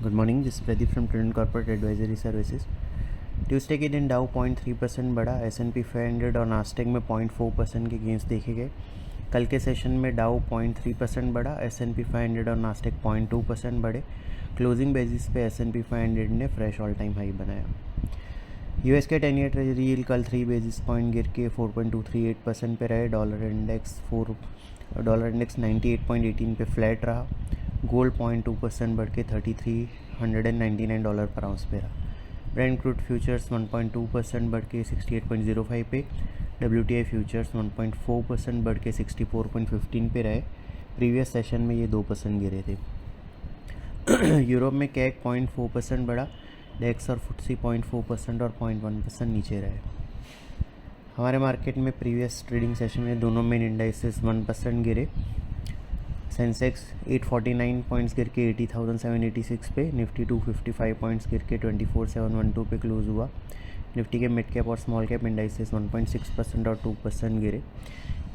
Good morning, this is Pradeep from Trident Corporate Advisory Services. Tuesday के दिन डाउ 0.3% बढ़ा, S&P 500 और नास्टेक में 0.4% के गेंस देखे गए। कल के सेशन में डाउ 0.3% बढ़ा, S&P 500 और नास्टेक 0.2% बढ़े। क्लोजिंग बेसिस पे S&P 500 ने फ्रेश ऑल टाइम हाई बनाया। यूएस के 10 ईयर ट्रेजरी यील्ड कल 3 बेसिस पॉइंट गिर के 4.238% पे रहे। डॉलर इंडेक्स 98.18 पे फ्लैट रहा। गोल्ड 0.2% बढ़ के $3399 पर आउंस पे रहा। ब्रेंट क्रूड फ्यूचर्स 1.2% बढ़ के 68.05 पे। WTI फ्यूचर्स 1.4% बढ़ के 64.15 पे रहे। प्रीवियस सेशन में ये 2% गिरे थे। यूरोप में कैक 0.4% बढ़ा। डेक्स और फुट्सी 0.4% और 0.1% नीचे रहे। हमारे मार्केट में प्रीवियस ट्रेडिंग सेशन में दोनों मेन इंडाइसेस 1% गिरे। सेंसेक्स 849 पॉइंट्स गिर के 80,786 पे। निफ्टी 255 पॉइंट्स गिर के 24,712 पे क्लोज हुआ। निफ्टी के मिड कैप और स्मॉल कैप इंडाइसेस 1.6% और 2% गिरे।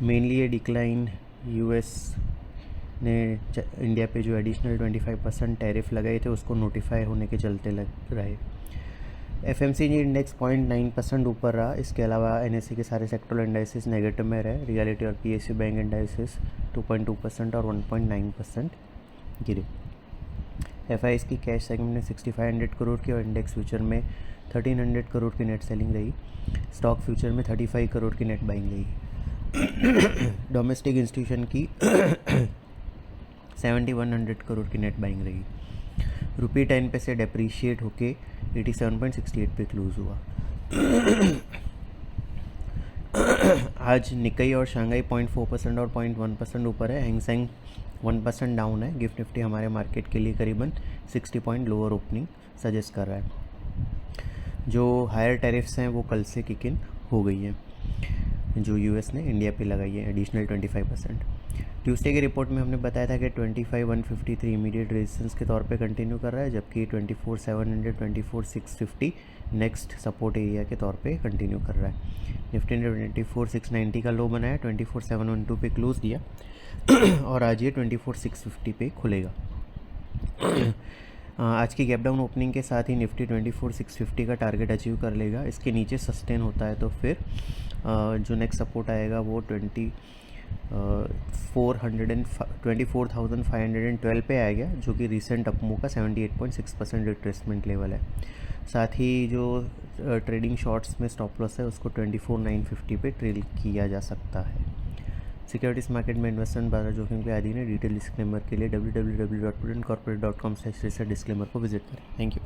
मेनली ये डिक्लाइन यूएस ने इंडिया पे जो एडिशनल 25% टैरिफ लगाए थे उसको नोटिफाई होने के चलते लग रहे। FMCG इंडेक्स 0.9% ऊपर रहा। इसके अलावा NSE के सारे सेक्टरल इंडाइसेस नेगेटिव में रहे। रियलिटी और PSU बैंक इंडाइसेस 2.2% और 1.9% गिरे। FIs की कैश सेगमेंट में 6500 करोड़ की और इंडेक्स फ्यूचर में 1300 करोड़ की नेट सेलिंग रही। स्टॉक फ्यूचर में 35 करोड़ की नेट बाइंग रही। डोमेस्टिक इंस्टीट्यूशन की 7100 करोड़ की नेट बाइंग रही। रुपये 10 पैसे डेप्रीशिएट होके 87.68 पे क्लोज हुआ। आज निकाई और शंघाई 0.4% और 0.1% ऊपर है। हैंगसेंग 1% डाउन है। गिफ्ट निफ्टी हमारे मार्केट के लिए करीबन 60 पॉइंट लोअर ओपनिंग सजेस्ट कर रहा है। जो हायर टैरिफ्स हैं वो कल से किक इन हो गई है, जो यूएस ने इंडिया पे लगाई है एडिशनल 25%। ट्यूसडे की रिपोर्ट में हमने बताया था कि 25,153 इमीडिएट रेजिस्टेंस के तौर पे कंटिन्यू कर रहा है, जबकि 24,700 24,650 नेक्स्ट सपोर्ट एरिया के तौर पे कंटिन्यू कर रहा है। निफ्टी ने 24,690 का लो बनाया, 24,712 पे क्लोज दिया और आज ये 24,650 पे खुलेगा। आज की गैप डाउन ओपनिंग के साथ ही निफ्टी 24,650 का टारगेट अचीव कर लेगा। इसके नीचे सस्टेन होता है तो फिर जो नेक्स्ट सपोर्ट आएगा वो 24,512 पे आएगा, जो कि रिसेंट अपमूव का 78.6% रिट्रेसमेंट लेवल है। साथ ही जो ट्रेडिंग शॉर्ट्स में स्टॉप लॉस है उसको 24,950 पे ट्रेल किया जा सकता है। सिक्योरिटीज मार्केट में इन्वेस्टमेंट बाजार जोखिम के अधीन है। डिटेल डिस्क्लेमर के लिए www.prudentcorporate.com/डिस्क्लेमर को विजिट करें। Thank you.